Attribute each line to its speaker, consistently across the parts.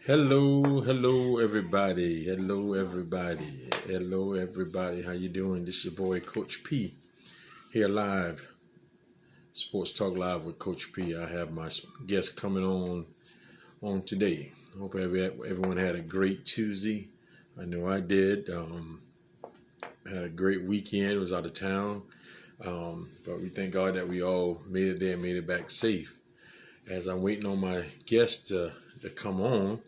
Speaker 1: Hello, everybody. Hello, everybody. How you doing? This is your boy, Coach P, here live, Sports Talk Live with Coach P. I have my guest coming on today. Hope everyone had a great Tuesday. I know I did. Had a great weekend. Was out of town, but we thank God that we all made it there, and made it back safe. As I'm waiting on my guest to come on,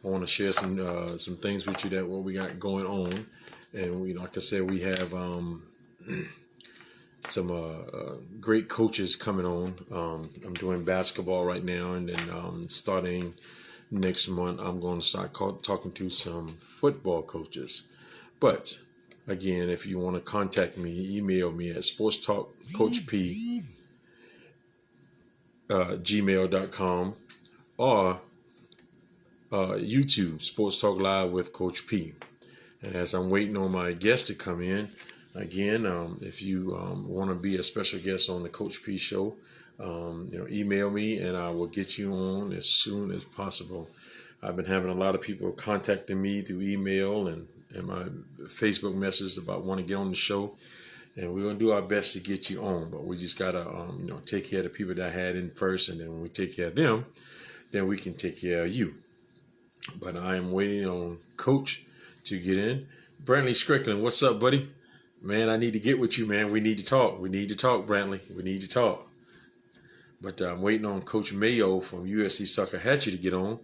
Speaker 1: I want to share some things with you that what we got going on, and like I said, we have some great coaches coming on. I'm doing basketball right now, and then starting next month, I'm going to start talking to some football coaches. But again, if you want to contact me, email me at sportstalkcoachp gmail.com or YouTube, Sports Talk Live with Coach P. And as I'm waiting on my guest to come in, again, if you want to be a special guest on the Coach P show, email me and I will get you on as soon as possible. I've been having a lot of people contacting me through email and my Facebook messages about wanting to get on the show. And we're going to do our best to get you on, but we just got to, take care of the people that I had in first. And then when we take care of them, then we can take care of you. But I am waiting on Coach to get in. Brantley Strickland, what's up, buddy? Man, I need to get with you, man. We need to talk. Brantley. We need to talk. But I'm waiting on Coach Mayo from USC Salkehatchie to get on.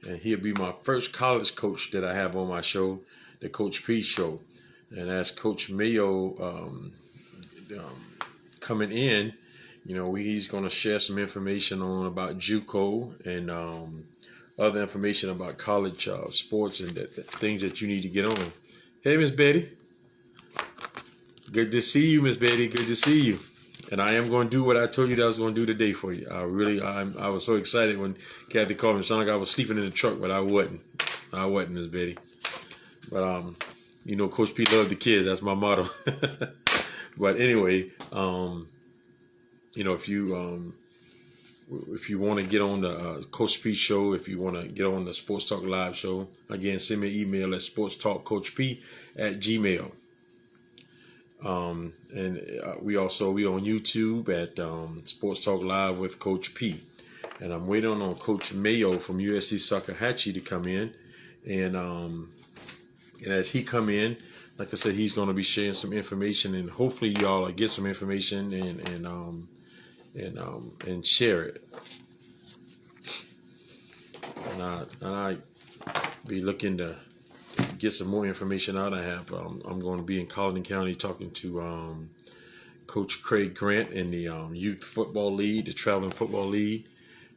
Speaker 1: And he'll be my first college coach that I have on my show, the Coach P Show. And as Coach Mayo coming in, he's going to share some information on about JUCO and other information about college sports and things that you need to get on. Hey, Miss Betty. Good to see you, Miss Betty. Good to see you. And I am going to do what I told you that I was going to do today for you. I was so excited when Kathy called me. It sounded like I was sleeping in the truck, but I wasn't. Miss Betty. But, Coach P loved the kids. That's my motto. But anyway, if you want to get on the Coach P show, if you want to get on the Sports Talk Live show, again, send me an email at sportstalkcoachp@gmail. We on YouTube at Sports Talk Live with Coach P. And I'm waiting on Coach Mayo from USC Salkehatchie to come in. And as he come in, like I said, he's going to be sharing some information, and hopefully y'all get some information and share it. And I be looking to get some more information out. I'm going to be in Colleton County talking to Coach Craig Grant in the youth football league, the traveling football league.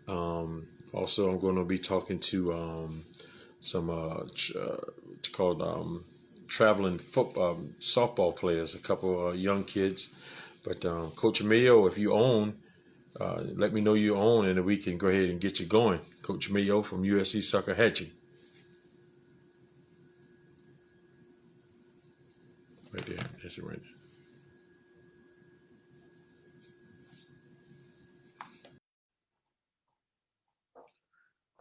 Speaker 1: Also, I'm going to be talking to some traveling football softball players, a couple young kids. But Coach Mayo, if you own, let me know you own, and we can go ahead and get you going. Coach Mayo from USC Salkehatchie. Right there. That's it right there.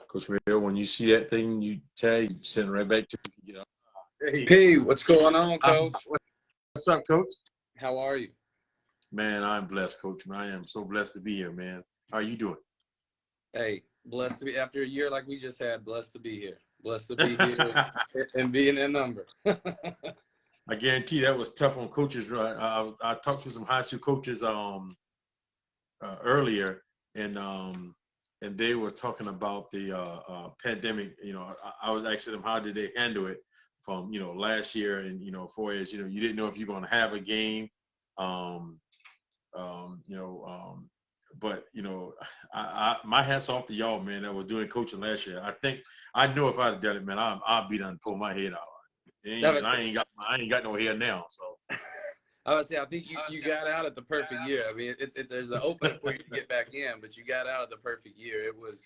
Speaker 1: Coach Mayo, when you see that thing, you tag, send it right back to me.
Speaker 2: Hey. P, what's going on, Coach?
Speaker 1: What's up, Coach?
Speaker 2: How are you?
Speaker 1: Man, I'm blessed, Coach. Man, I am so blessed to be here, man. How are you doing?
Speaker 2: Hey, blessed to be, after a year like we just had, blessed to be here. Blessed to be here and be in that number.
Speaker 1: I guarantee that was tough on coaches. Right? I talked to some high school coaches earlier, and they were talking about the pandemic. I was asking them how did they handle it from last year, and for as you didn't know if you're going to have a game, but my hats off to y'all, man. That was doing coaching last year. I think I know if I'd have done it, man, I'd be done pull my head out. I ain't got no hair now, so.
Speaker 2: I would say I think you got out at the perfect year. I mean, there's an opening for you to get back in, but you got out at the perfect year. It was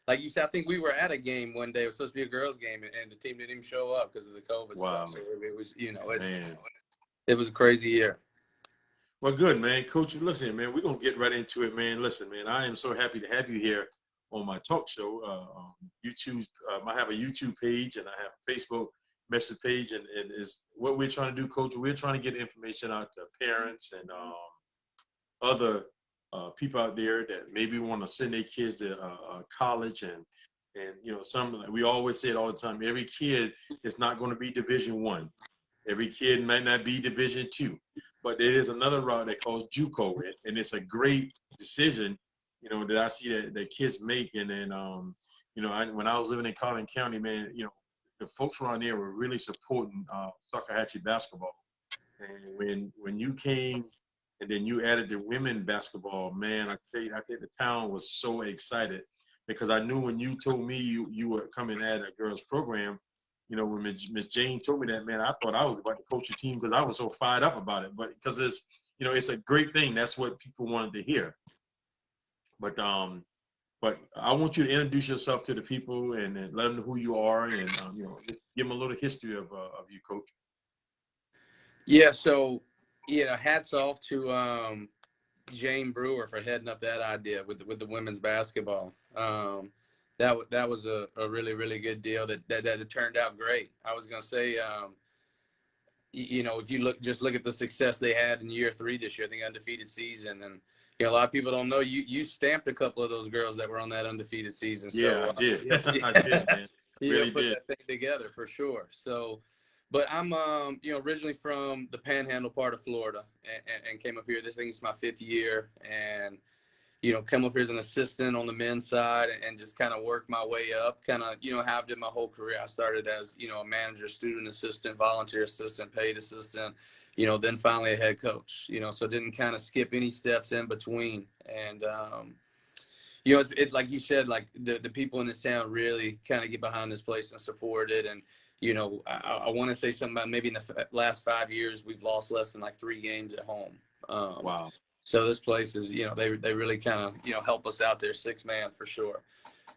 Speaker 2: like you said. I think we were at a game one day. It was supposed to be a girls' game, and the team didn't even show up because of the COVID stuff. So it was it was a crazy year.
Speaker 1: Well, good, man. Coach, listen, man, we're going to get right into it, man. Listen, man, I am so happy to have you here on my talk show. YouTube, I have a YouTube page and I have a Facebook message page. And is what we're trying to do, Coach. We're trying to get information out to parents and other people out there that maybe want to send their kids to college and some we always say it all the time. Every kid is not going to be Division 1. Every kid might not be Division 2, but there is another route that calls JUCO, and it's a great decision, that I see that kids make. And then, when I was living in Collin County, man, the folks around there were really supporting Salkehatchie basketball. And when you came, and then you added the women basketball, man, I tell you, I think the town was so excited because I knew when you told me you were coming at a girls program, when Miss Jane told me that, man, I thought I was about to coach a team because I was so fired up about it. But because it's a great thing. That's what people wanted to hear. But I want you to introduce yourself to the people and let them know who you are, and just give them a little history of you, Coach.
Speaker 2: Yeah, so hats off to Jane Brewer for heading up that idea with the women's basketball. That was a really, really good deal that turned out great. I was gonna say, if you look at the success they had in year 3 this year, I think undefeated season, and a lot of people don't know you stamped a couple of those girls that were on that undefeated season.
Speaker 1: Yeah,
Speaker 2: So
Speaker 1: I did. I did, man.
Speaker 2: you
Speaker 1: Really
Speaker 2: put
Speaker 1: did.
Speaker 2: that thing together for sure. So, but I'm originally from the Panhandle part of Florida, and came up here. This thing is my 5th year, and come up here as an assistant on the men's side and just kind of work my way up, kind of, have did my whole career. I started as, a manager, student assistant, volunteer assistant, paid assistant, then finally a head coach, so didn't kind of skip any steps in between. And, it's like you said, like the people in this town really kind of get behind this place and support it. And, I want to say something about maybe in the last 5 years, we've lost less than like 3 games at home.
Speaker 1: Wow.
Speaker 2: So this place is, they really kind of, help us out there, 6-man for sure.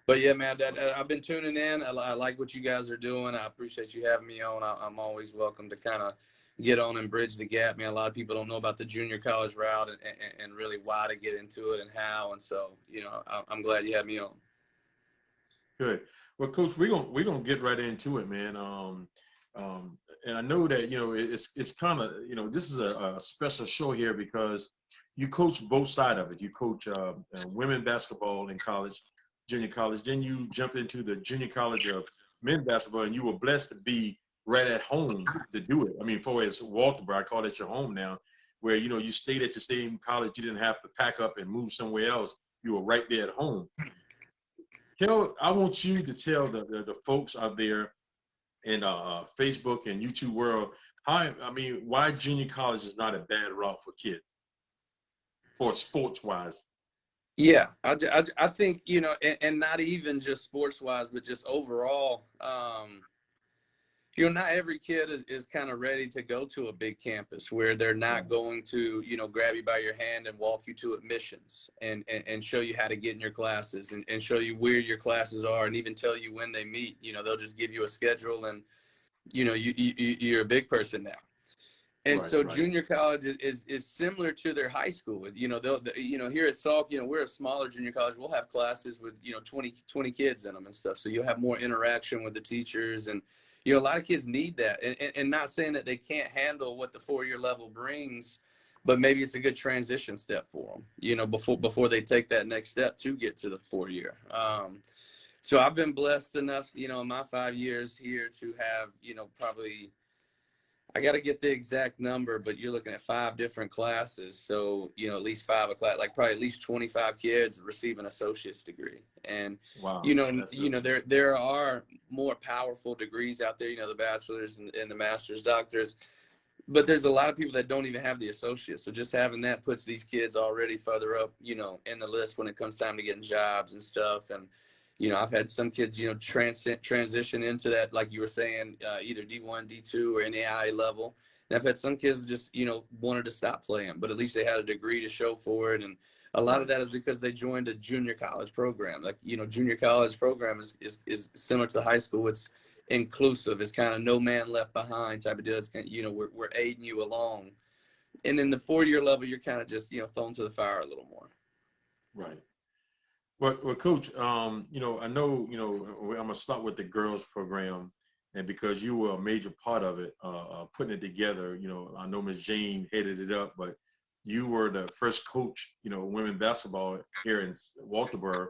Speaker 2: But yeah, man, I've been tuning in. I like what you guys are doing. I appreciate you having me on. I'm always welcome to kind of get on and bridge the gap, man. A lot of people don't know about the junior college route and really why to get into it and how. And so, I'm glad you had me on.
Speaker 1: Good. Well, Coach, we're gonna get right into it, man. And I know that it's kind of this is a special show here because you coach both sides of it. You coach women basketball in college, junior college. Then you jump into the junior college of men basketball, and you were blessed to be right at home to do it. I mean, for as Walterboro, I call it your home now, where you stayed at the same college. You didn't have to pack up and move somewhere else. You were right there at home. I want you to tell the folks out there in Facebook and YouTube world why junior college is not a bad route for kids, for sports wise.
Speaker 2: Yeah, I think, and not even just sports wise, but just overall, not every kid is kind of ready to go to a big campus where they're not going to, grab you by your hand and walk you to admissions and show you how to get in your classes and show you where your classes are and even tell you when they meet. They'll just give you a schedule and, you're a big person now. And so
Speaker 1: Right.
Speaker 2: junior college is similar to their high school. They'll here at Salk, we're a smaller junior college. We'll have classes with 20 kids in them and stuff. So you'll have more interaction with the teachers, and a lot of kids need that. And not saying that they can't handle what the 4-year level brings, but maybe it's a good transition step for them. Before they take that next step to get to the 4-year. So I've been blessed enough, in my 5 years here to have probably. I got to get the exact number, but you're looking at 5 different classes. So, at least 5 a class, like probably at least 25 kids receive an associate's degree. And,
Speaker 1: Wow.
Speaker 2: there are more powerful degrees out there, the bachelor's and the master's, doctors, but there's a lot of people that don't even have the associate. So just having that puts these kids already further up, in the list when it comes time to getting jobs and stuff. And, I've had some kids, transition into that, like you were saying, either D1, D2, or NAIA level. And I've had some kids just, wanted to stop playing, but at least they had a degree to show for it. And a lot of that is because they joined a junior college program. Like, junior college program is similar to high school. It's inclusive. It's kind of no man left behind type of deal. It's, we're aiding you along and then the 4-year level, you're kind of just, thrown to the fire a little more.
Speaker 1: Right. Well, Coach, I know, I'm gonna start with the girls program, and because you were a major part of it, putting it together, I know Miss Jane headed it up, but you were the first coach, women basketball here in Walterboro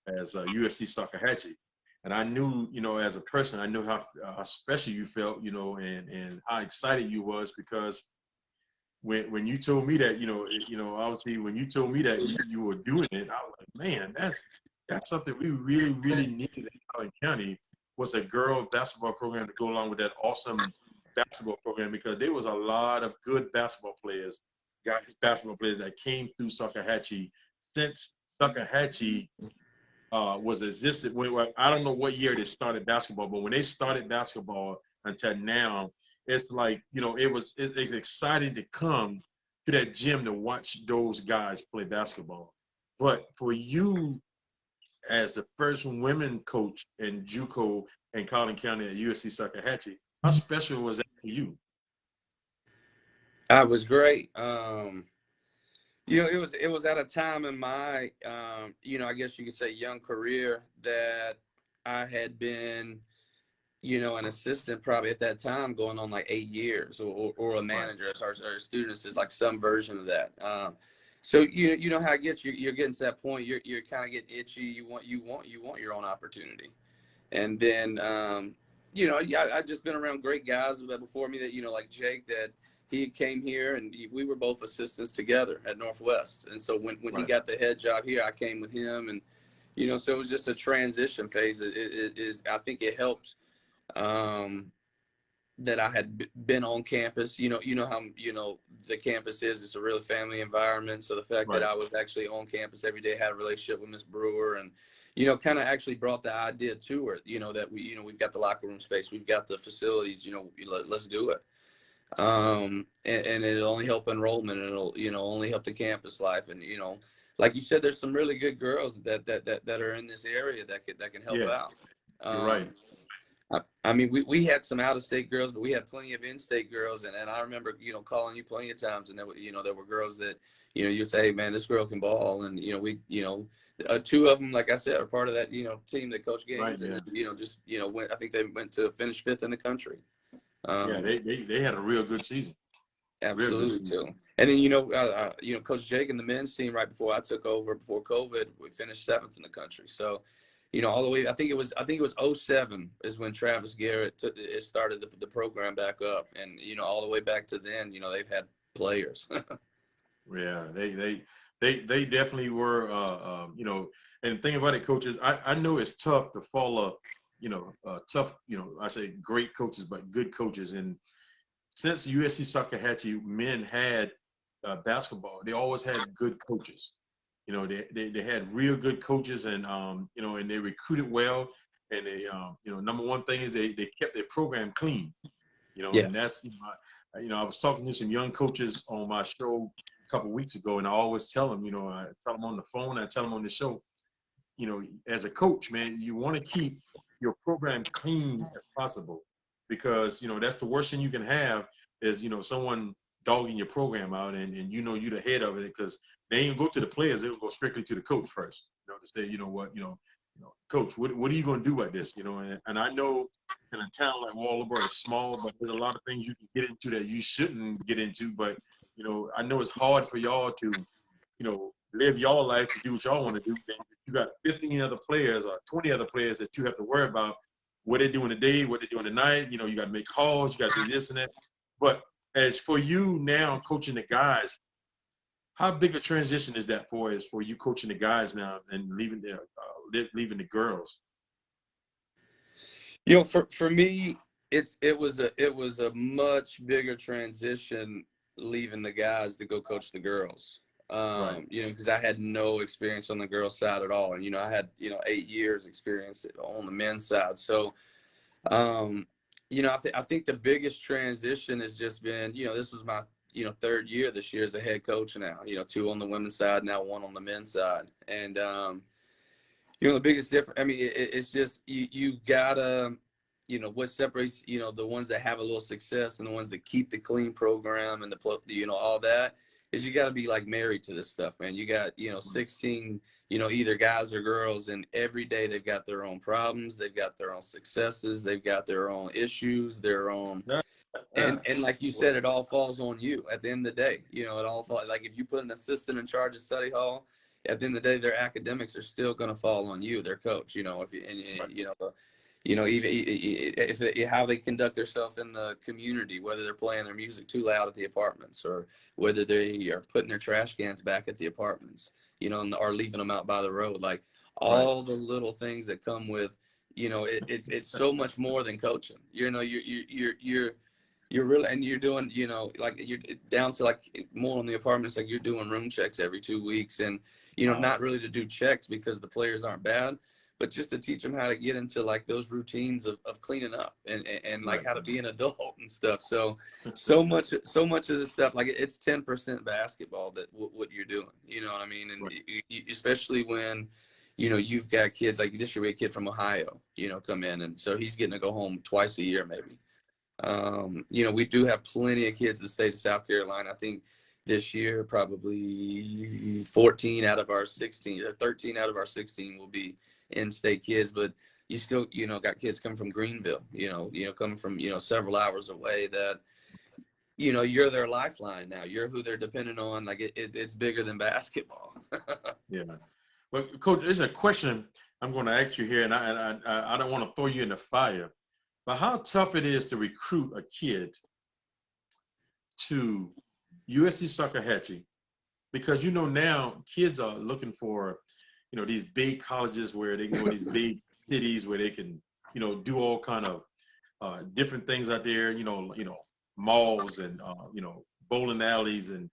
Speaker 1: as USC Salkehatchie, and I knew, as a person, I knew how special you felt, and how excited you was because when you told me that, obviously when you told me that you were doing it, I was like, man, that's something we really, really needed in Allen County was a girl basketball program to go along with that awesome basketball program because there was a lot of good basketball players, guys, basketball players that came through Salkehatchie since Salkehatchie was existed. I don't know what year they started basketball, but when they started basketball until now, it's like it's exciting to come to that gym to watch those guys play basketball. But for you as the first women coach in JUCO in Collin County at USC Salkehatchie, how special was that for you?
Speaker 2: That was great. It was at a time in my, I guess you could say young career that I had been, an assistant probably at that time going on like 8 years or a
Speaker 1: Right,
Speaker 2: manager as our students is like some version of that. So you know how it gets, you're getting to that point, you're kind of getting itchy. You want your own opportunity. And then, yeah, I've just been around great guys before me that, like Jake, that he came here and we were both assistants together at Northwest. And so when he
Speaker 1: right,
Speaker 2: got the head job here, I came with him. And, so it was just a transition phase. It is, I think it helps um, that I had been on campus. You know how, the campus is, it's a really family environment. So the fact that
Speaker 1: right,
Speaker 2: I was actually on campus every day, had a relationship with Miss Brewer and, kind of actually brought the idea to her, that we've got the locker room space, we've got the facilities, let's do it. And it'll only help enrollment and it'll, only help the campus life. And, like you said, there's some really good girls that are in this area that can help
Speaker 1: yeah,
Speaker 2: out.
Speaker 1: you're right,
Speaker 2: Um, I mean, we had some out of state girls, but we had plenty of in state girls. And I remember, calling you plenty of times. And there were girls that, you say, hey, man, this girl can ball. And, two of them, like I said, are part of that, team that Coach
Speaker 1: right,
Speaker 2: Gaines. And,
Speaker 1: yeah,
Speaker 2: just, I think they went to finish fifth in the country.
Speaker 1: yeah.
Speaker 2: Um,
Speaker 1: They had a real good season, real good
Speaker 2: Absolutely
Speaker 1: season.
Speaker 2: too. And then Coach Jake and the men's team right before I took over before COVID, we finished seventh in the country. So, all the way I think it was '07 is when Travis Garrett it started the program back up, and all the way back to then, they've had players.
Speaker 1: Yeah, they definitely were. And the thing about it, coaches, I know it's tough to follow. Tough. I say great coaches, but good coaches. And since USC Salkehatchie men had basketball, they always had good coaches. They had real good coaches, and and they recruited well. And they, number one thing is they kept their program clean.
Speaker 2: Yeah.
Speaker 1: And that's I was talking to some young coaches on my show a couple of weeks ago, and I always tell them, I tell them on the phone, I tell them on the show, as a coach, man, you want to keep your program clean as possible because that's the worst thing you can have is someone dogging your program out and you're the head of it because they ain't go to the players, they will go strictly to the coach first, to say, coach, what are you going to do about this, and I know in a town like Waldoboro is small, but there's a lot of things you can get into that you shouldn't get into, but I know it's hard for y'all to live your life to do what y'all want to do. Then you got 15 other players or 20 other players that you have to worry about what they're doing today, what they're doing tonight. You got to make calls, you got to do this and that. But as for you now coaching the guys, how big a transition is that for you coaching the guys now and leaving the girls?
Speaker 2: For me, it was a much bigger transition leaving the guys to go coach the girls.
Speaker 1: Right,
Speaker 2: Because I had no experience on the girls' side at all, and I had 8 years experience on the men's side. So, I think the biggest transition has just been, this was my third year this year as a head coach now. Two on the women's side, now one on the men's side, and the biggest difference. I mean, it's just you've gotta. what separates, the ones that have a little success and the ones that keep the clean program and all that is you got to be like married to this stuff, man. You got, 16, either guys or girls, and every day they've got their own problems. They've got their own successes. They've got their own issues, their own,
Speaker 1: Yeah.
Speaker 2: and like you said, it all falls on you at the end of the day. It all falls, like if you put an assistant in charge of study hall, at the end of the day, their academics are still going to fall on you, their coach. If you, and, even if how they conduct themselves in the community, whether they're playing their music too loud at the apartments, or whether they are putting their trash cans back at the apartments, or leaving them out by the road, like all the little things that come with, it's so much more than coaching. You're really, and you're doing, like you're down to like more on the apartments, like you're doing room checks every 2 weeks, and not really to do checks because the players aren't bad, but just to teach them how to get into like those routines of cleaning up and like how to be an adult and stuff. So much of this stuff, like it's 10% basketball that what you're doing, you know what I mean? And especially when, you've got kids like this year, we had a kid from Ohio, come in, and so he's getting to go home twice a year maybe. We do have plenty of kids in the state of South Carolina. I think this year probably 14 out of our 16 or 13 out of our 16 will be in-state kids, but you still, got kids coming from Greenville, coming from, several hours away that, you're their lifeline now. You're who they're dependent on. Like it's bigger than basketball.
Speaker 1: Yeah. Well, Coach, there's a question I'm going to ask you here, and I don't want to throw you in the fire, but how tough it is to recruit a kid to USC Salkehatchie, because now kids are looking for these big colleges where they can go to these big cities where they can do all kind of different things out there, malls and bowling alleys and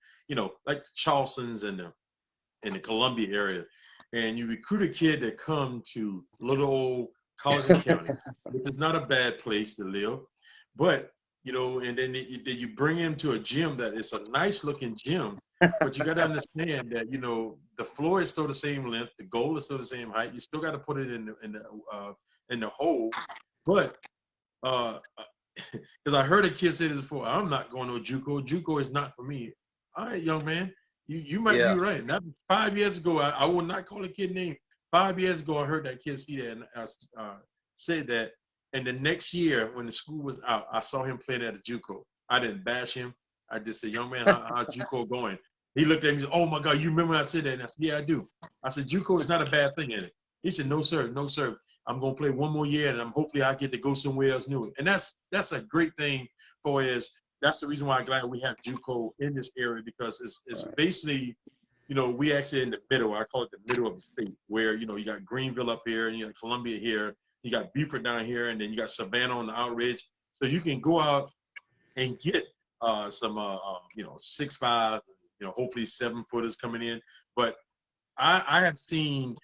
Speaker 1: like Charleston's and in the Columbia area, and you recruit a kid that come to little old Colleton County, which is not a bad place to live, but and then you bring him to a gym that is a nice looking gym, but you got to understand that the floor is still the same length, the goal is still the same height. You still got to put it in the hole, but because I heard a kid say this before, I'm not going to a JUCO. JUCO is not for me. All right, young man, you might be right. Now, 5 years ago, I will not call a kid name. 5 years ago, I heard that kid see that, and I said that. And the next year, when the school was out, I saw him playing at a JUCO. I didn't bash him. I just said, young man, how's JUCO going? He looked at me and said, oh, my God, you remember I said that? And I said, yeah, I do. I said, JUCO is not a bad thing in it. He said, no, sir, no, sir. I'm going to play one more year, and hopefully I get to go somewhere else new. And that's a great thing for us. That's the reason why I'm glad we have JUCO in this area, because it's basically, we actually in the middle. I call it the middle of the state, where, you got Greenville up here, and you got Columbia here, you got Beaufort down here, and then you got Savannah on the outridge. So you can go out and get some, 6'5", hopefully 7-footers coming in. But I have seen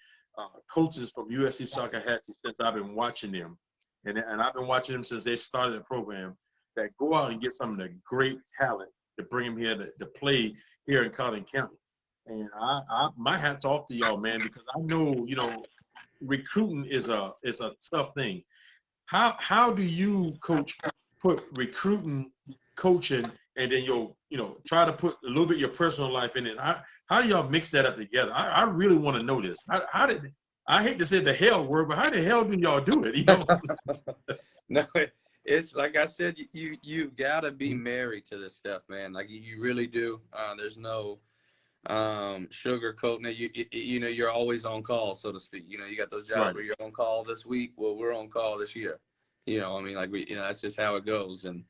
Speaker 1: coaches from USC Salkehatchie since I've been watching them, and I've been watching them since they started the program, that go out and get some of the great talent to bring them here to play here in Colleton County. And my hat's off to y'all, man, because I know, recruiting is a tough thing. How do you, Coach, put recruiting, coaching, and then try to put a little bit of your personal life in it? How do y'all mix that up together? I really want to know this. I hate to say the hell word, but how the hell do y'all do it?
Speaker 2: No, it's like I said, you gotta be married to this stuff, man. Like you really do. There's no sugarcoating it. You're always on call, so to speak. You got those jobs where you're on call this week. Well, we're on call this year. I mean, like that's just how it goes. And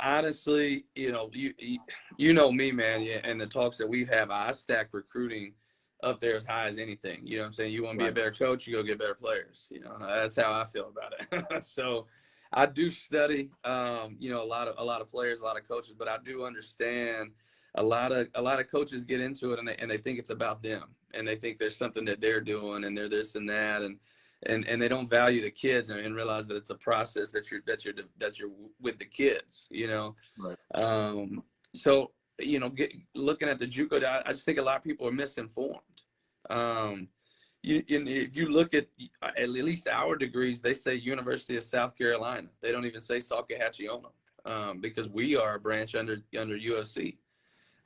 Speaker 2: honestly, you know me, man. Yeah, and the talks that we've had, I stack recruiting up there as high as anything. You know what I'm saying? You want to be a better coach, you go get better players. That's how I feel about it. So I do study, a lot of players, a lot of coaches, but I do understand a lot of coaches get into it and they think it's about them, and they think there's something that they're doing and they're this and that, and they don't value the kids and realize that it's a process that you're with the kids,
Speaker 1: Right.
Speaker 2: So looking at the JUCO, I just think a lot of people are misinformed. if you look at least our degrees, they say University of South Carolina. They don't even say Salkehatchie on them, because we are a branch under USC.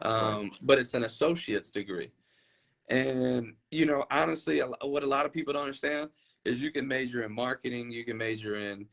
Speaker 1: Right.
Speaker 2: But it's an associate's degree. And, honestly, what a lot of people don't understand is you can major in marketing, you can major in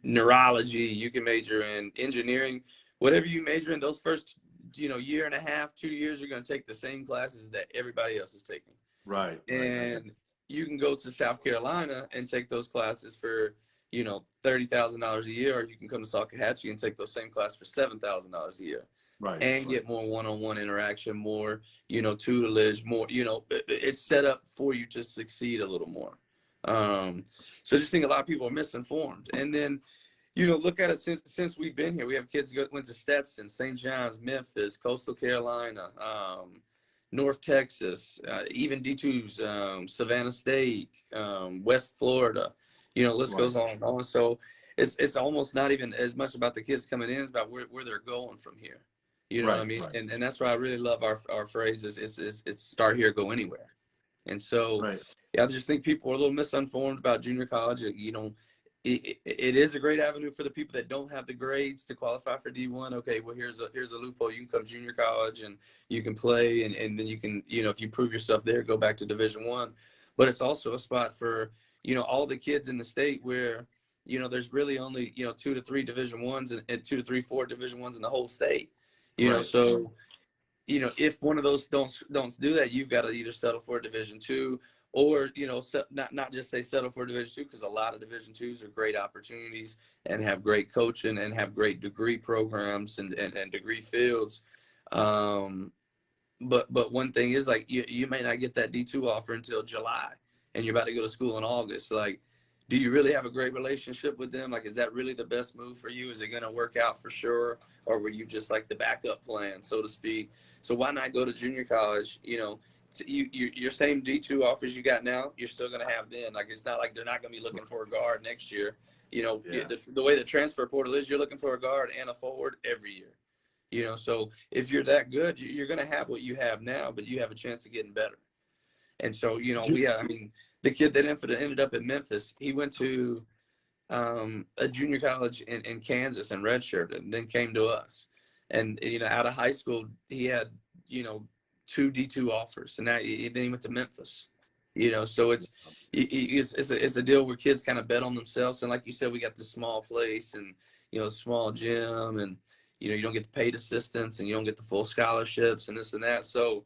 Speaker 2: neurology, you can major in engineering, whatever you major in, those first, year and a half, 2 years, you're going to take the same classes that everybody else is taking.
Speaker 1: Right. Right.
Speaker 2: And you can go to South Carolina and take those classes for, $30,000 a year, or you can come to Salkehatchie and take those same classes for $7,000 a year
Speaker 1: Right.
Speaker 2: and get more one-on-one interaction, more, tutelage, more, it's set up for you to succeed a little more. So I just think a lot of people are misinformed. And then, look at it since we've been here. We have kids went to Stetson, St. John's, Memphis, Coastal Carolina, North Texas, even D2's, Savannah State, West Florida. List
Speaker 1: Right.
Speaker 2: goes on and on. So it's almost not even as much about the kids coming in, it's about where they're going from here. You know what I
Speaker 1: Right.
Speaker 2: mean?
Speaker 1: Right.
Speaker 2: And that's why I really love our phrase is it's start here, go anywhere. And so,
Speaker 1: Right.
Speaker 2: yeah, I just think people are a little misinformed about junior college. It is a great avenue for the people that don't have the grades to qualify for D1. Okay, well, here's a loophole. You can come junior college and you can play, and then you can, if you prove yourself there, go back to Division 1. But it's also a spot for, all the kids in the state where, there's really only, 2 to 3 Division 1s and 2 to 3, 4 Division 1s in the whole state.
Speaker 1: Right.
Speaker 2: So if one of those don't do that, you've got to either settle for a Division 2, or not just say settle for Division 2, because a lot of Division 2s are great opportunities and have great coaching and have great degree programs and degree fields. But one thing is, like, you may not get that D2 offer until July, and you're about to go to school in August. Like, do you really have a great relationship with them? Like, is that really the best move for you? Is it going to work out for sure? Or were you just like the backup plan, so to speak? So why not go to junior college? Your same D2 offers you got now, you're still going to have then. Like, it's not like they're not going to be looking for a guard next year.
Speaker 1: Yeah.
Speaker 2: The way the transfer portal is, you're looking for a guard and a forward every year. So if you're that good, you're going to have what you have now, but you have a chance of getting better. And so, the kid that ended up at Memphis, he went to a junior college in Kansas and redshirted, and then came to us. And, out of high school, he had, 2 D2 offers, and then he went to Memphis. So it's a deal where kids kind of bet on themselves. And like you said, we got this small place and, small gym, and, you don't get the paid assistants, and you don't get the full scholarships and this and that. So,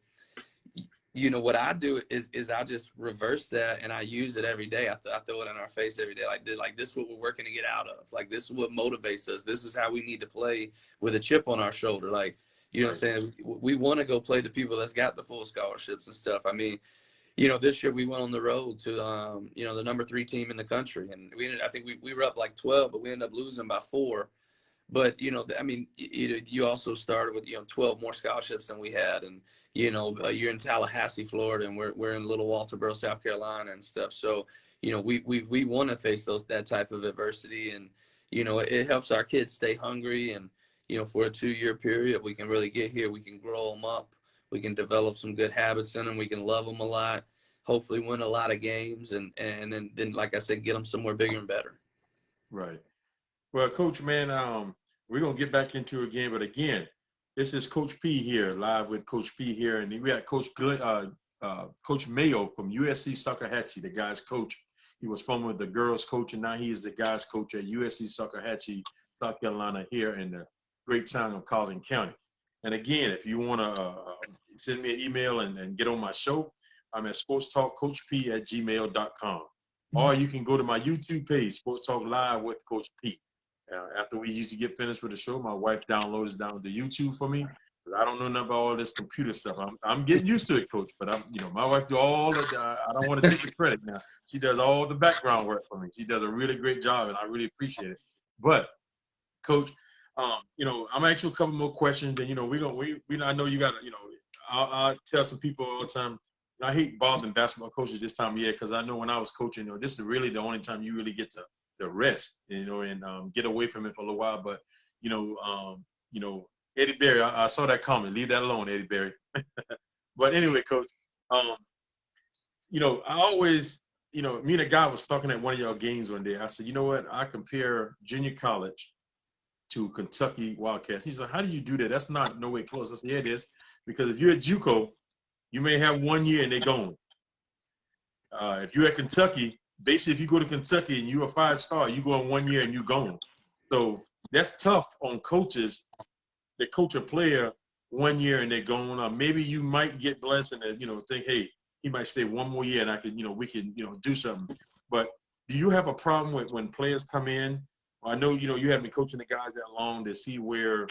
Speaker 2: what I do is I just reverse that, and I use it every day. I throw it in our face every day. Like this is what we're working to get out of. Like, this is what motivates us. This is how we need to play with a chip on our shoulder. Like, what I'm saying? We want to go play the people that's got the full scholarships and stuff. I mean, this year we went on the road to, the number 3 team in the country, and I think we were up like 12, but we ended up losing by 4. But, you also started with, 12 more scholarships than we had. And, you're in Tallahassee, Florida, and we're in Little Walterboro, South Carolina and stuff. So, we want to face that type of adversity. And, it helps our kids stay hungry. And, for a 2-year period, we can really get here. We can grow them up. We can develop some good habits in them. We can love them a lot, hopefully win a lot of games. And then, like I said, get them somewhere bigger and better.
Speaker 1: Right. Well, Coach, man, we're gonna get back into it again, but again, this is Coach P here, live with Coach P here, and we got Coach Mayo from USC Salkehatchie, the guys' coach. He was formerly the girls' coach, and now he is the guys' coach at USC Salkehatchie, South Carolina, here in the great town of Collin County. And again, if you want to send me an email and get on my show, I'm at sportstalkcoachp@gmail.com. Or you can go to my YouTube page, Sports Talk Live with Coach P. After we usually get finished with the show, my wife downloads down the YouTube for me. I don't know nothing about all this computer stuff. I'm getting used to it, Coach. But my wife do all the. I don't want to take the credit now. She does all the background work for me. She does a really great job, and I really appreciate it. But, Coach, I'm gonna ask you a couple more questions. And I know you got. I'll tell some people all the time. I hate bothering basketball coaches this time of year, because I know when I was coaching, this is really the only time you really get to the rest, and get away from it for a little while. But Eddie Berry, I saw that comment. Leave that alone, Eddie Berry. But anyway, Coach, I always, me and a guy was talking at one of y'all games one day. I said, you know what? I compare junior college to Kentucky Wildcats. He's like, how do you do that? That's not no way close. I said, yeah, it is. Because if you're at JUCO, you may have 1 year and they're gone. If you're at Kentucky, basically, if you go to Kentucky and you're a 5-star, you go in 1 year and you're gone. So that's tough on coaches that coach a player 1 year and they're gone. Or maybe you might get blessed and think, hey, he might stay 1 more year and I could, we can, do something. But do you have a problem with when players come in? I know, you haven't been coaching the guys that long to see where,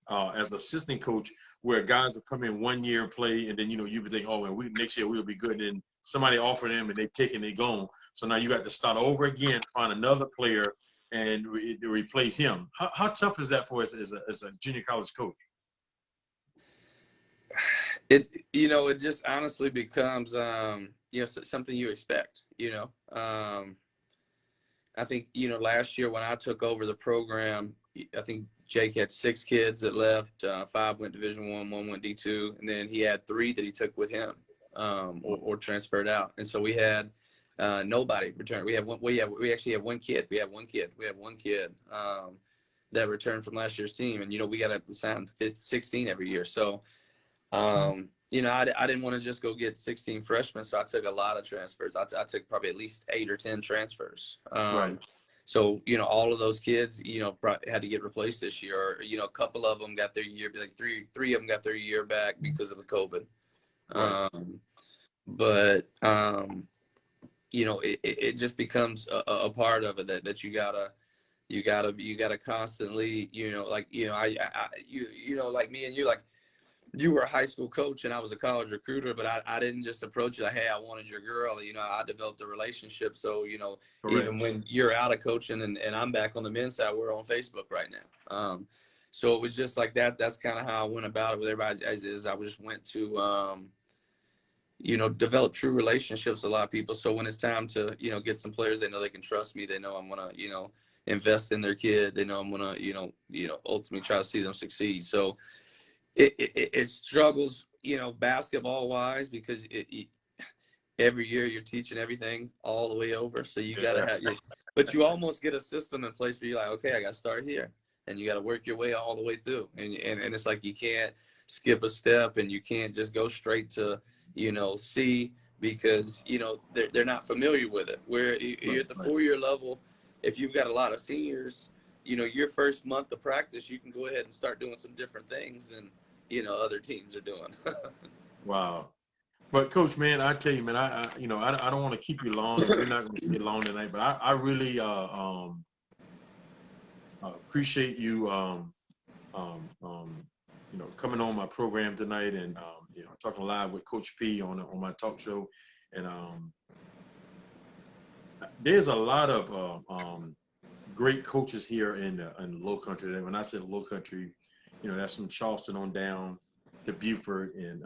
Speaker 1: as assistant coach, where guys will come in 1 year and play, and then you would think, oh, and next year we'll be good. And somebody offered them, and they take and they gone. So now you got to start over again, find another player, and replace him. How tough is that for us as a junior college coach?
Speaker 2: It just honestly becomes something you expect. I think last year when I took over the program, I think Jake had 6 kids that left. 5 went Division one went D2, and then he had 3 that he took with him or transferred out. And so we had nobody return. We actually have one kid. We have one kid that returned from last year's team, and we got to sign 16 every year. So I didn't want to just go get 16 freshmen, so I took a lot of transfers. I took probably at least 8 or 10 transfers.
Speaker 1: Right.
Speaker 2: So, all of those kids, had to get replaced this year. Or, a couple of them got their year, like three of them got their year back because of the COVID.
Speaker 1: Right.
Speaker 2: It just becomes a part of it that you gotta constantly, like me and you, like, you were a high school coach and I was a college recruiter, but I didn't just approach you like, hey, I wanted your girl. I developed a relationship. So,
Speaker 1: Correct.
Speaker 2: even when you're out of coaching and I'm back on the men's side, we're on Facebook right now. So it was just like that. That's kind of how I went about it with everybody. I just went to, develop true relationships with a lot of people. So when it's time to, get some players, they know they can trust me. They know I'm going to, invest in their kid. They know I'm going to, ultimately try to see them succeed. So, it struggles, basketball wise, because every year you're teaching everything all the way over. So you got to have but you almost get a system in place where you're like, okay, I got to start here, and you got to work your way all the way through. And it's like, you can't skip a step, and you can't just go straight to, C, because, they're not familiar with it. Where you're at the 4-year level, if you've got a lot of seniors, your first month of practice, you can go ahead and start doing some different things than, other teams are doing.
Speaker 1: Wow. But Coach, man, I tell you, man, I don't want to keep you long, and we're not going to get long tonight. But I really appreciate you, coming on my program tonight, and talking live with Coach P on my talk show. And there's a lot of great coaches here in the Low Country. And when I say Low Country, that's from Charleston on down to Beaufort and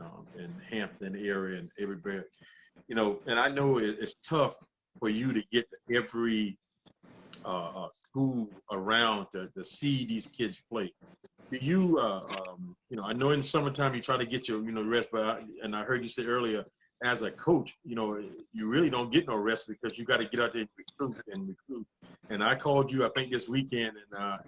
Speaker 1: Hampton area and everywhere. And I know it's tough for you to get to every school around to see these kids play. Do you, I know in the summertime you try to get your, rest, but I heard you say earlier, as a coach, you really don't get no rest because you got to get out there and recruit. And I called you, I think this weekend,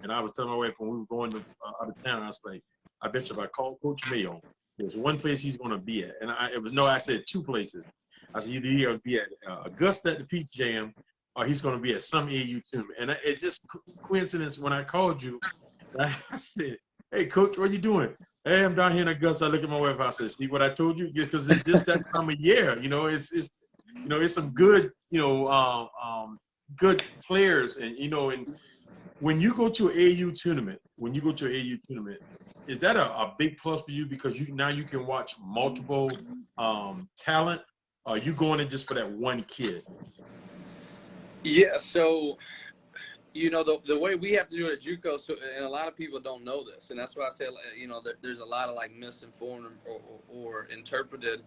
Speaker 1: and I was telling my wife when we were going out of town, I was like, I bet you if I call Coach Mayo, there's one place he's going to be at. And I said 2 places. I said, either he'll be at Augusta at the Peach Jam, or he's going to be at some AU tournament. And it just coincidence when I called you, I said, hey, Coach, what are you doing? Hey, I'm down here in Augusta. I look at my wife. I said, see what I told you? Because it's just that time of year. It's some good, good players. And when you go to an AU tournament, is that a big plus for you because now you can watch multiple talent? Or are you going in just for that one kid?
Speaker 2: Yeah, so the way we have to do it at JUCO, and a lot of people don't know this, and that's why I say, there's a lot of like misinformed or interpreted.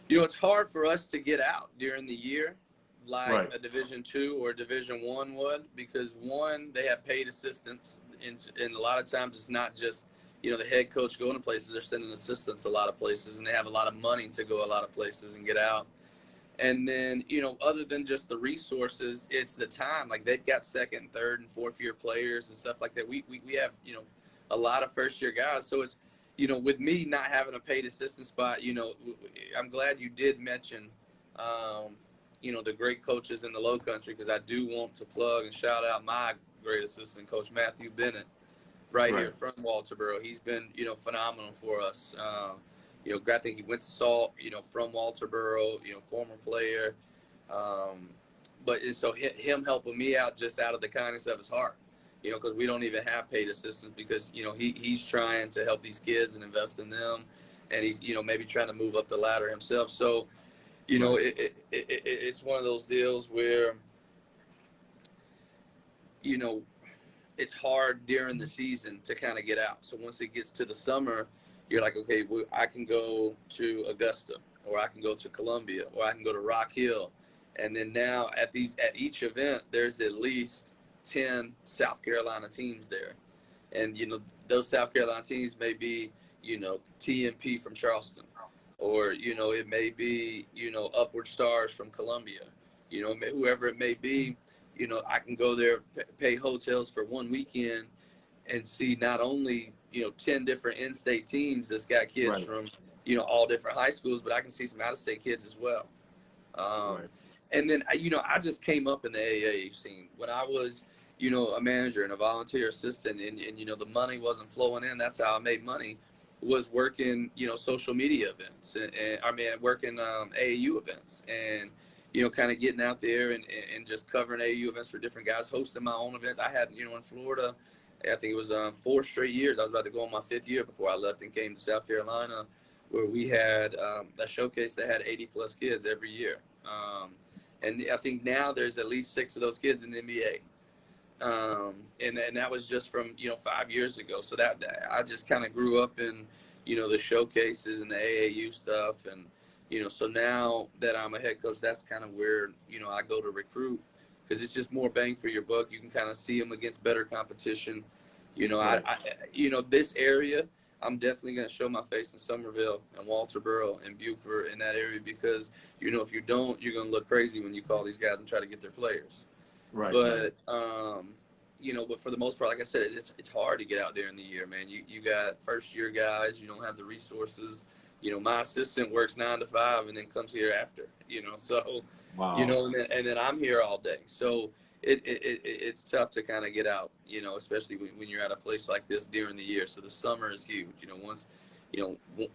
Speaker 2: It's hard for us to get out during the year, like a Division II or Division I would, because one, they have paid assistants, and a lot of times it's not just the head coach going to places; they're sending assistants a lot of places, and they have a lot of money to go a lot of places and get out. And then, other than just the resources, it's the time. Like they've got second, third, and fourth year players and stuff like that. We have, a lot of first year guys. So it's, with me not having a paid assistant spot, I'm glad you did mention, the great coaches in the Low Country, because I do want to plug and shout out my great assistant, Coach Matthew Bennett, right here
Speaker 1: Right.
Speaker 2: from Walterboro. He's been, phenomenal for us. I think he went to Salt, from Walterboro, former player. But so him helping me out just out of the kindness of his heart, because we don't even have paid assistants, because, he's trying to help these kids and invest in them. And he's, maybe trying to move up the ladder himself. So,
Speaker 1: Right.
Speaker 2: it's one of those deals where, you know, it's hard during the season to kind of get out. So once it gets to the summer, you're like, okay, well, I can go to Augusta, or I can go to Columbia, or I can go to Rock Hill. And then now at each event, there's at least 10 South Carolina teams there. And, those South Carolina teams may be, TMP from Charleston, or, it may be, Upward Stars from Columbia, whoever it may be. I can go there, pay hotels for one weekend, and see not only 10 different in-state teams that's got kids
Speaker 1: Right.
Speaker 2: from all different high schools, but I can see some out-of-state kids as well.
Speaker 1: Right.
Speaker 2: And then I just came up in the AAU scene when I was a manager and a volunteer assistant, and the money wasn't flowing in. That's how I made money, was working social media events, and I mean working AAU events, and kind of getting out there and just covering AAU events for different guys, hosting my own events. I had in Florida, I think it was 4 straight years. I was about to go on my 5th year before I left and came to South Carolina, where we had a showcase that had 80 plus kids every year. And I think now there's at least 6 of those kids in the NBA. And that was just from 5 years ago. So that I just kind of grew up in the showcases and the AAU stuff, and so now that I'm a head coach, that's kind of where I go to recruit, because it's just more bang for your buck. You can kind of see them against better competition.
Speaker 1: Right.
Speaker 2: This area, I'm definitely going to show my face in Somerville and Walterboro and Beaufort, in that area, because if you don't, you're going to look crazy when you call these guys and try to get their players.
Speaker 1: Right. Right.
Speaker 2: But but for the most part, like I said, it's hard to get out there in the year, man. You got first year guys, you don't have the resources. My assistant works 9 to 5 and then comes here after. So
Speaker 1: Wow.
Speaker 2: and then I'm here all day. So it's tough to kind of get out, especially when you're at a place like this during the year. So the summer is huge.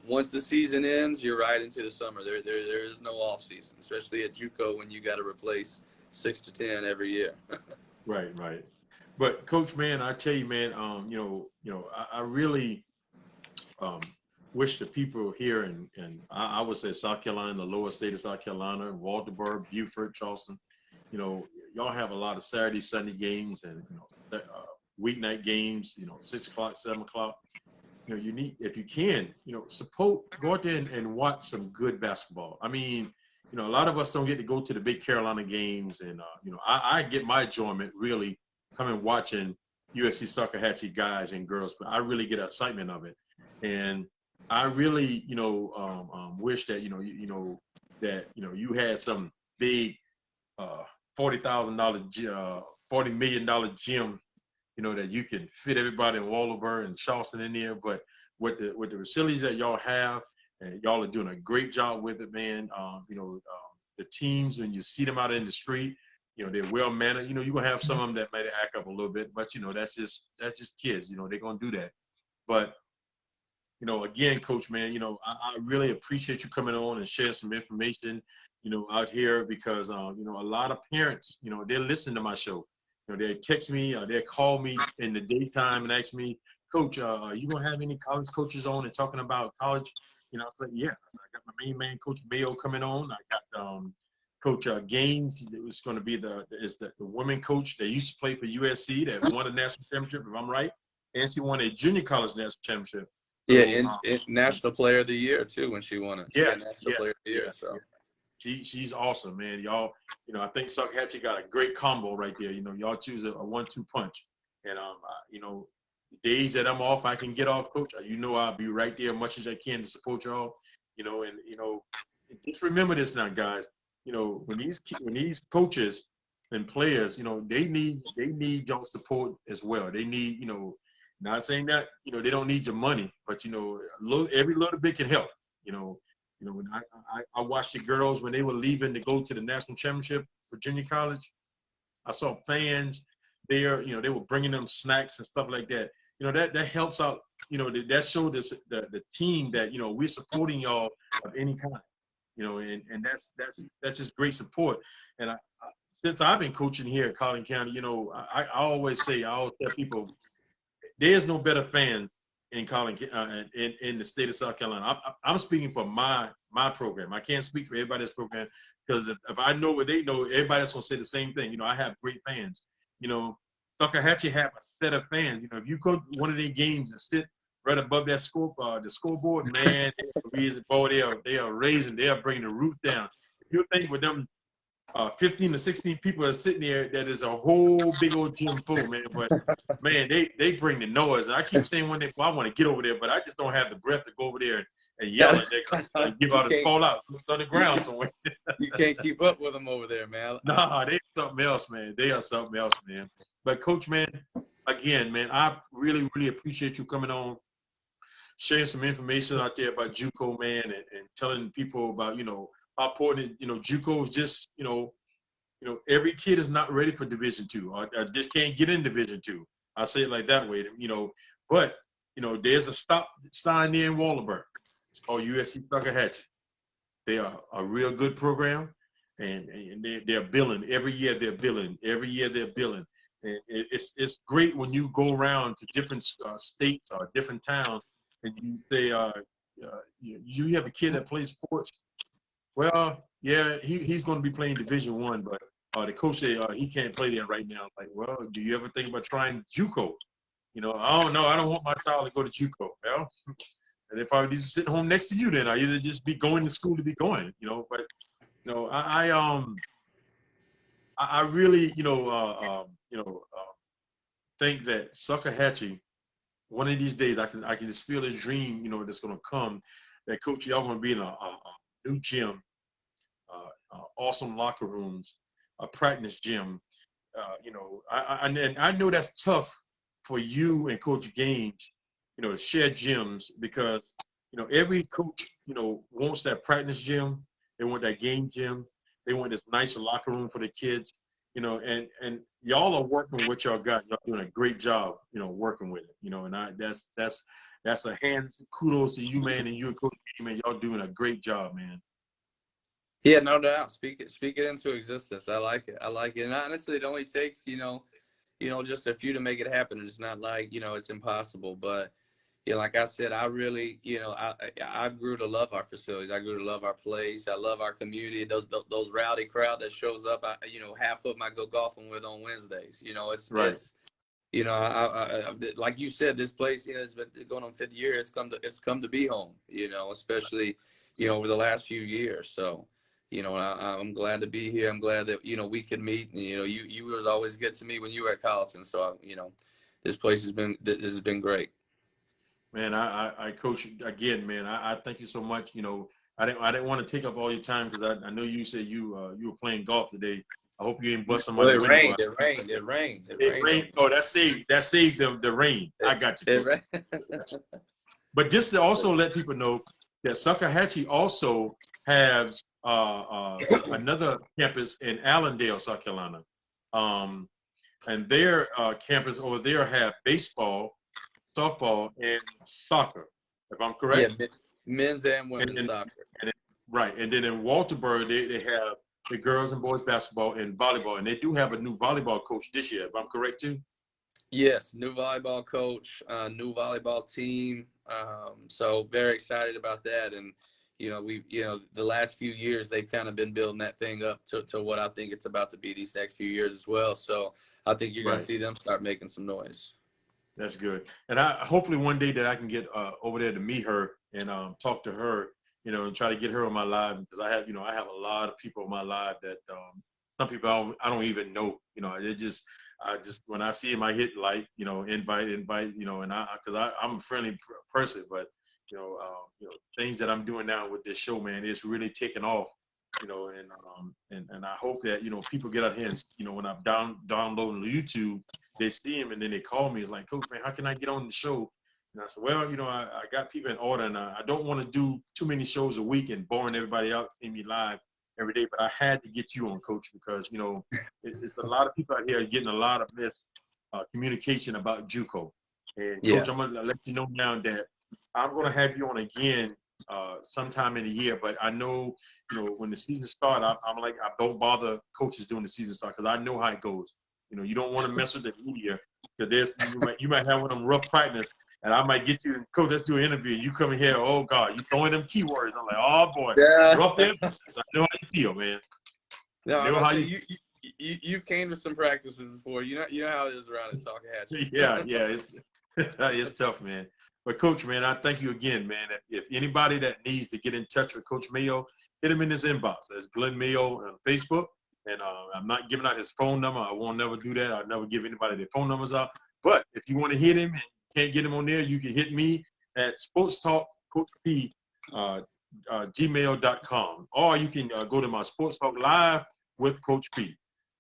Speaker 2: Once the season ends, you're right into the summer. There is no off season, especially at JUCO, when you got to replace 6 to 10 every year.
Speaker 1: Right. Right. But Coach, man, I tell you, man, I really um, wish the people here and I would say South Carolina, the lower state of South Carolina, Walterboro, Beaufort, Charleston, y'all have a lot of Saturday, Sunday games, and weeknight games, 6 o'clock, 7 o'clock. You need, if you can, support, go out there and watch some good basketball. I mean, a lot of us don't get to go to the big Carolina games, and I get my enjoyment really coming watching USC Salkehatchie guys and girls, but I really get excitement of it, and I really, wish that you had some big $40,000, $40 million gym, that you can fit everybody in Walterboro and Charleston in there. But with the facilities that y'all have, and y'all are doing a great job with it, man. The teams, when you see them out in the street, they're well mannered. You're gonna have some of them that might act up a little bit, but that's just kids. They're gonna do that. But again, Coach, man, I really appreciate you coming on and sharing some information, out here, because, a lot of parents, they're listening to my show. They text me, they call me in the daytime and ask me, Coach, are you going to have any college coaches on and talking about college? I was like, yeah. I got my main man, Coach Mayo, coming on. I got Coach Gaines. It was going to be the women coach that used to play for USC that won a national championship, if I'm right. And she won a junior college national championship.
Speaker 2: Yeah,
Speaker 1: So,
Speaker 2: and National Player of the Year too when she won it. She
Speaker 1: yeah,
Speaker 2: got National
Speaker 1: yeah,
Speaker 2: Player of the
Speaker 1: yeah,
Speaker 2: Year. So
Speaker 1: yeah. She's awesome, man. Y'all, I think Salkehatchie got a great combo right there. Y'all choose a 1-2 punch. And the days that I'm off, I can get off, Coach. I'll be right there as much as I can to support y'all. And just remember this now, guys. when these coaches and players, they need your support as well. They need, not saying that, they don't need your money, but every little bit can help. You know, when I watched the girls when they were leaving to go to the national championship for junior college. I saw fans there. They were bringing them snacks and stuff like that. That helps out. That showed us the team that we're supporting y'all of any kind. And that's just great support. And since I've been coaching here at Collin County, I always tell people there's no better fans in in the state of South Carolina. I'm speaking for my program. I can't speak for everybody's program because if I know what they know, everybody's gonna say the same thing. I have great fans. Salkehatchie have a set of fans. If you go to one of their games and sit right above that the scoreboard, man, they are raising, they are bringing the roof down. If you think with them 15 to 16 people are sitting there, that is a whole big old gym full, man. But man, they bring the noise. I keep saying I want to get over there, but I just don't have the breath to go over there and yell at them and give out a fall out on the ground somewhere.
Speaker 2: You can't keep up with them over there, man.
Speaker 1: Nah, they something else, man. They are something else, man. But Coach, man, again, man, I really, really appreciate you coming on, sharing some information out there about JUCO, man, and telling people about, how important, JUCO is just, every kid is not ready for Division II or just can't get in Division II. I say it like that way, but, there's a stop sign there in Wallenburg. It's called USC Salkehatchie. They are a real good program, and they're billing. Every year they're billing. And it's great when you go around to different states or different towns and you say, you have a kid that plays sports. Well, yeah, he's going to be playing Division I, but the coach said he can't play there right now. Like, well, do you ever think about trying JUCO? I don't know. I don't want my child to go to JUCO. Well, and if I was sitting home next to you, then I either just be going to school to be going. But I really think that Salkehatchie, one of these days I can just feel a dream that's going to come. That coach, y'all going to be in a new gym. Awesome locker rooms, a practice gym. I know that's tough for you and Coach Gaines, to share gyms because, every coach, wants that practice gym. They want that game gym. They want this nice locker room for the kids, and y'all are working with what y'all got. Y'all doing a great job, working with it, and that's a kudos to you, man, and you and Coach Gaines, man. Y'all doing a great job, man.
Speaker 2: Yeah, no doubt. Speak it into existence. I like it. And honestly, it only takes, just a few to make it happen. It's not like, it's impossible. But, like I said, I really, I grew to love our facilities. I grew to love our place. I love our community. Those rowdy crowd that shows up, half of them I go golfing with on Wednesdays.
Speaker 1: Right.
Speaker 2: It's like you said, this place, it's been going on 50 years. It's come to be home, especially, over the last few years. So, I'm glad to be here. I'm glad that, we could meet. And, you was always good to me when you were at Colleton. So, this place this has been great.
Speaker 1: Man, I coach again, man. I thank you so much. I didn't want to take up all your time because I know you said you were playing golf today. I hope you didn't bust somebody.
Speaker 2: Well, it rained.
Speaker 1: Oh, that saved the rain. I got you, Coach. But just to also let people know that Salkehatchie also has another campus in Allendale, South Carolina, and their campus over there have baseball, softball, and soccer. If I'm correct.
Speaker 2: Yeah, men's and women's soccer.
Speaker 1: Right, and then in Walterburg they have the girls and boys basketball and volleyball, and they do have a new volleyball coach this year. If I'm correct too.
Speaker 2: Yes, new volleyball coach, new volleyball team. So very excited about that. And, the last few years, they've kind of been building that thing up to what I think it's about to be these next few years as well. So I think you're going to see them start making some noise.
Speaker 1: That's good. And hopefully one day that I can get over there to meet her and talk to her, and try to get her on my live because I have a lot of people on my live that some people I don't even know. I just when I see him, I hit like, invite, and because I'm a friendly person, but things that I'm doing now with this show, man, it's really taking off. and I hope that people get out here and when I'm downloading YouTube, they see him and then they call me. It's like, Coach, man, how can I get on the show? And I said, well, I got people in order, and I don't want to do too many shows a week and boring everybody out, seeing me live every day. But I had to get you on, Coach, because it's a lot of people out here getting a lot of communication about JUCO. And
Speaker 2: Yeah.
Speaker 1: Coach, I'm gonna let you know now that I'm gonna have you on again sometime in the year. But I know, when the season starts, I'm like, I don't bother coaches during the season start because I know how it goes. You don't want to mess with the media because you might have one of them rough practice, and I might get you, Coach, let's do an interview, and you come in here, oh God, you throwing them keywords. I'm like, oh boy,
Speaker 2: Yeah.
Speaker 1: rough there. I know how you feel, man.
Speaker 2: No,
Speaker 1: I know how
Speaker 2: you came to some practices before. You know how it is around at Salkehatchie.
Speaker 1: Yeah, it's tough, man. But Coach, man, I thank you again, man. If anybody that needs to get in touch with Coach Mayo, hit him in his inbox. That's Glen Mayo on Facebook. And I'm not giving out his phone number. I won't never do that. I'll never give anybody their phone numbers out. But if you want to hit him and can't get him on there, you can hit me at sportstalkcoachp@gmail.com. Or you can go to my Sports Talk Live with Coach P.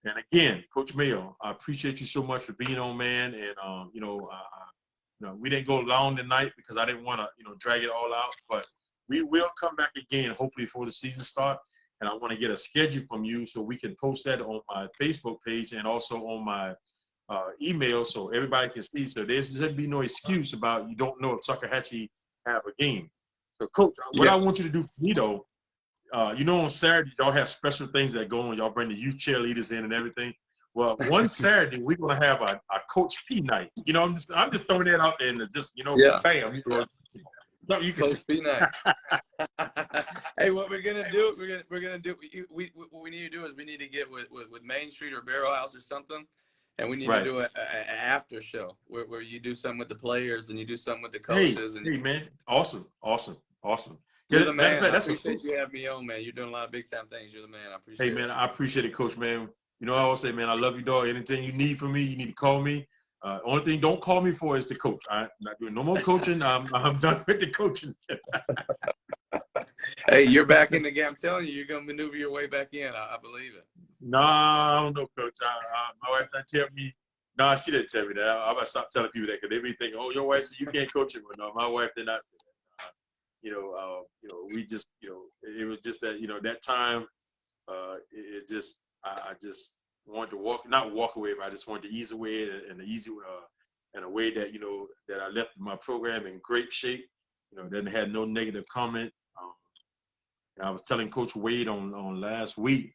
Speaker 1: And again, Coach Mayo, I appreciate you so much for being on, man. And we didn't go long tonight because I didn't want to, drag it all out. But we will come back again, hopefully before the season starts. And I want to get a schedule from you so we can post that on my Facebook page and also on my email so everybody can see. So there should be no excuse about you don't know if Salkehatchie have a game. So, Coach, what I want you to do for me, though, on Saturday, y'all have special things that go on. Y'all bring the youth cheerleaders in and everything. Well, one Saturday, we're going to have a Coach P night. I'm just throwing that out there and just, bam. You can
Speaker 2: Coach P night. Hey, what we're gonna do? We're gonna do. What we need to do is we need to get with Main Street or Barrel House or something, and we need to do an after show where you do something with the players and you do something with the coaches.
Speaker 1: Hey, man, awesome.
Speaker 2: You're the man. I appreciate you having me on, man. You're doing a lot of big time things. You're the man. I appreciate it.
Speaker 1: Hey, man, I appreciate it, Coach, man. I always say, man, I love you, dog. Anything you need from me, you need to call me. Only thing don't call me for is the coach. I'm not doing no more coaching. I'm done with the coaching.
Speaker 2: Hey, you're back in the game. I'm telling you, you're going to maneuver your way back in. I believe it.
Speaker 1: No, I don't know, Coach. My wife done tell me. No, she didn't tell me that. I'm going to stop telling people that because they be thinking, oh, your wife said you can't coach him. But no, my wife did not say that. We just, it was just that, that time, it just, I just wanted to not walk away, but I just wanted to ease away in a way that, that I left my program in great shape, then had no negative comment. And I was telling Coach Wade on last week,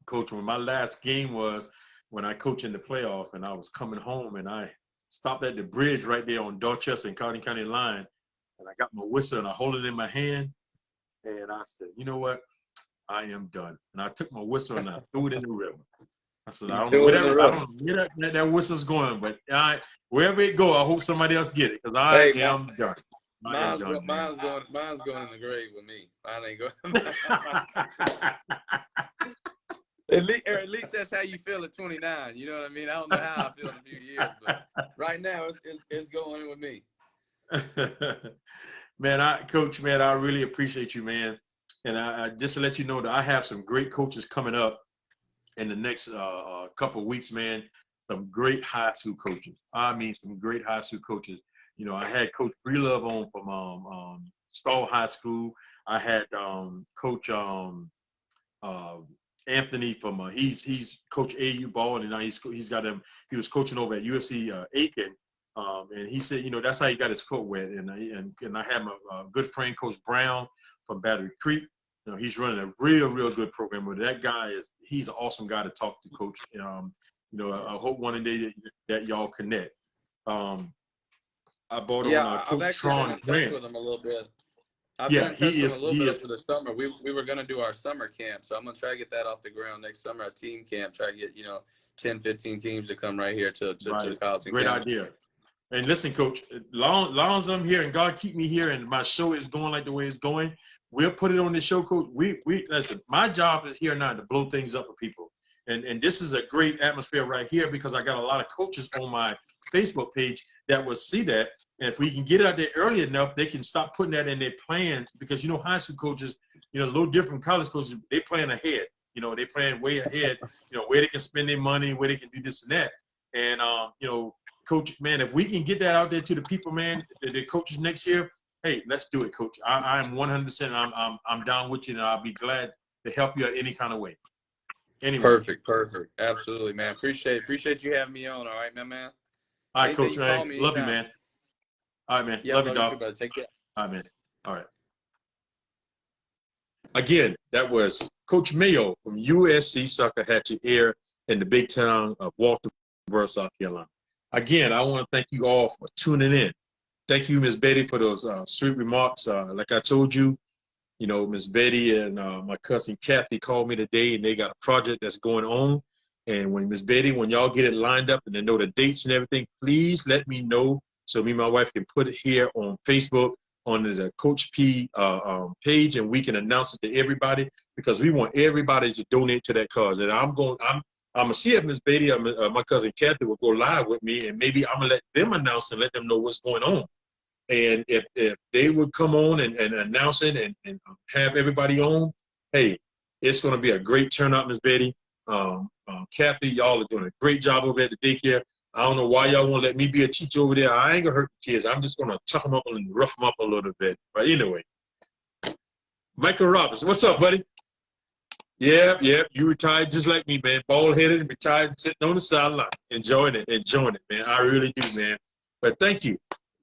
Speaker 1: Coach, when my last game was when I coached in the playoff and I was coming home and I stopped at the bridge right there on Dorchester and Cotton County line. And I got my whistle and I hold it in my hand. And I said, you know what? I am done. And I took my whistle and I threw it in the river. I said, I don't know where that whistle's going, but wherever it go, I hope somebody else get it because I am done.
Speaker 2: Mine's going in the grave with me. Mine ain't going. At least that's how you feel at 29. You know what I mean? I don't know how I feel in a few years, but right now it's going in with me.
Speaker 1: Man, Coach, man, I really appreciate you, man. And I just to let you know that I have some great coaches coming up in the next couple of weeks, man. Some great high school coaches. I mean, some great high school coaches. I had Coach Breelove on from Stall High School. I had Coach Anthony from he's Coach AU ball, and now he's got him. He was coaching over at USC Aiken. And he said, that's how he got his foot wet. And I had my good friend, Coach Brown from Battery Creek. He's running a real good program. But that guy he's an awesome guy to talk to, Coach. I hope one day that y'all connect. I brought on Coach Tron Grant.
Speaker 2: With him a little bit. I've been in touch with him a little bit for the summer. We were going to do our summer camp, so I'm going to try to get that off the ground next summer, a team camp, try to get, 10, 15 teams to come right here to the college.
Speaker 1: Great idea. And listen, Coach, long as I'm here and God keep me here and my show is going like the way it's going, we'll put it on the show, Coach. We listen, my job is here now to blow things up for people. And this is a great atmosphere right here because I got a lot of coaches on my Facebook page that will see that. And if we can get it out there early enough, they can stop putting that in their plans because, high school coaches, you know, a little different from college coaches. They plan ahead. You know, they plan way ahead. You know, where they can spend their money, where they can do this and that. And you know, Coach, man, if we can get that out there to the people, man, the coaches next year, hey, let's do it, Coach. I'm 100%. I'm down with you, and I'll be glad to help you in any kind of way. Anyway.
Speaker 2: Perfect. Absolutely, man. Appreciate you having me on. All right, man.
Speaker 1: All right,
Speaker 2: Anything,
Speaker 1: Coach,
Speaker 2: you call
Speaker 1: man.
Speaker 2: me
Speaker 1: Love you,
Speaker 2: anytime.
Speaker 1: man. All right, man.
Speaker 2: Yeah,
Speaker 1: Love you,
Speaker 2: love you too,
Speaker 1: dog.
Speaker 2: brother. Take care.
Speaker 1: All right, man. All right. Again, that was Coach Mayo from USC Salkehatchie here in the big town of Walterboro, South Carolina. Again, I want to thank you all for tuning in. Thank you, Ms. Betty, for those sweet remarks. Like I told you, you know, Ms. Betty and my cousin Kathy called me today, and they got a project that's going on. And when Ms. Betty, when y'all get it lined up and they know the dates and everything, please let me know so me and my wife can put it here on Facebook on the Coach P page, and we can announce it to everybody, because we want everybody to donate to that cause. And I'm gonna see if Ms. Betty, my cousin Kathy, will go live with me, and maybe I'm gonna let them announce and let them know what's going on. And if they would come on and announce it and have everybody on, hey, it's going to be a great turnout, Ms. Betty. Kathy, y'all are doing a great job over at the daycare. I don't know why y'all won't let me be a teacher over there. I ain't going to hurt the kids. I'm just going to chuck them up and rough them up a little bit. But anyway, Michael Roberts, what's up, buddy? Yeah, you retired just like me, man. Bald-headed, retired, sitting on the sideline, enjoying it, man. I really do, man. But thank you.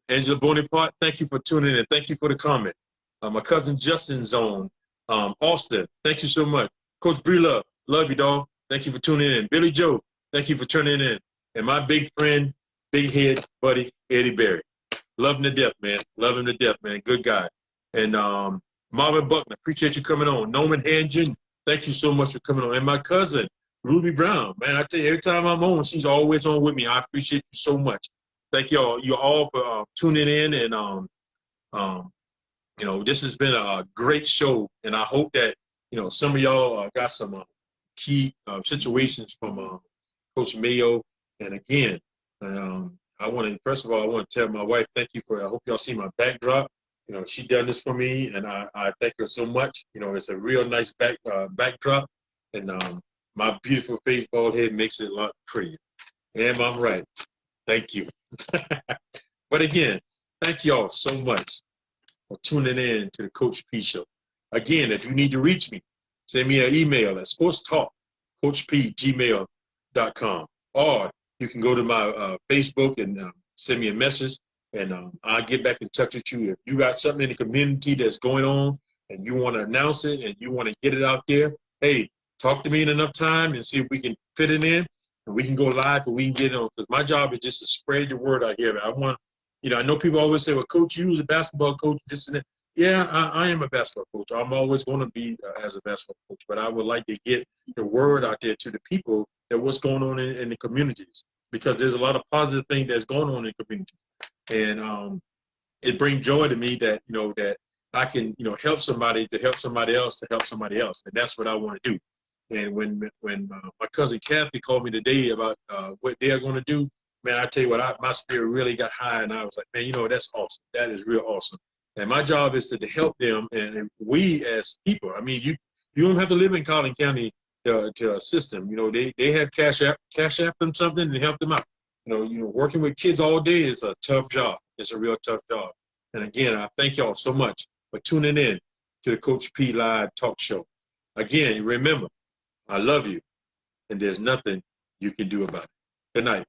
Speaker 1: Angela Bonaparte, thank you for tuning in. Thank you for the comment. My cousin Justin's on. Austin, thank you so much. Coach Bree love you, dog. Thank you for tuning in. Billy Joe, thank you for tuning in. And my big friend, big head buddy, Eddie Berry. Love him to death, man. Love him to death, man. Good guy. And Marvin Buckner, appreciate you coming on. Norman Hangen, thank you so much for coming on. And my cousin, Ruby Brown, man, I tell you, every time I'm on, she's always on with me. I appreciate you so much. Thank you all for tuning in, and you know, this has been a great show, and I hope that, you know, some of y'all got some key situations from Coach Mayo. And again, I want to, first of all, I want to tell my wife, thank you for, I hope y'all see my backdrop. You know, she done this for me, and I thank her so much. You know, it's a real nice backdrop, and my beautiful face, bald head makes it a lot prettier. Am I right? Thank you. But again, thank y'all so much for tuning in to the Coach P Show. Again, if you need to reach me, send me an email at sportstalkcoachp@gmail.com, or you can go to my Facebook and send me a message, and I'll get back in touch with you. If you got something in the community that's going on and you want to announce it and you want to get it out there, hey, talk to me in enough time and see if we can fit it in. And we can go live and we can get on, because my job is just to spread the word out here. I want, you know, I know people always say, well, Coach, you was a basketball coach, this and that. Yeah, I am a basketball coach. I'm always going to be as a basketball coach, but I would like to get the word out there to the people that what's going on in the communities, because there's a lot of positive things that's going on in the community. And it brings joy to me that, you know, that I can, you know, help somebody to help somebody else to help somebody else. And that's what I want to do. And when my cousin Kathy called me today about what they're going to do, man, I tell you what, my spirit really got high, and I was like, man, you know, that's awesome. That is real awesome. And my job is to help them, and we as people. I mean, you don't have to live in Collin County to assist them. You know, they have cash app them something and help them out. You know, working with kids all day is a tough job. It's a real tough job. And again, I thank y'all so much for tuning in to the Coach P Live Talk Show. Again, remember, I love you, and there's nothing you can do about it. Good night.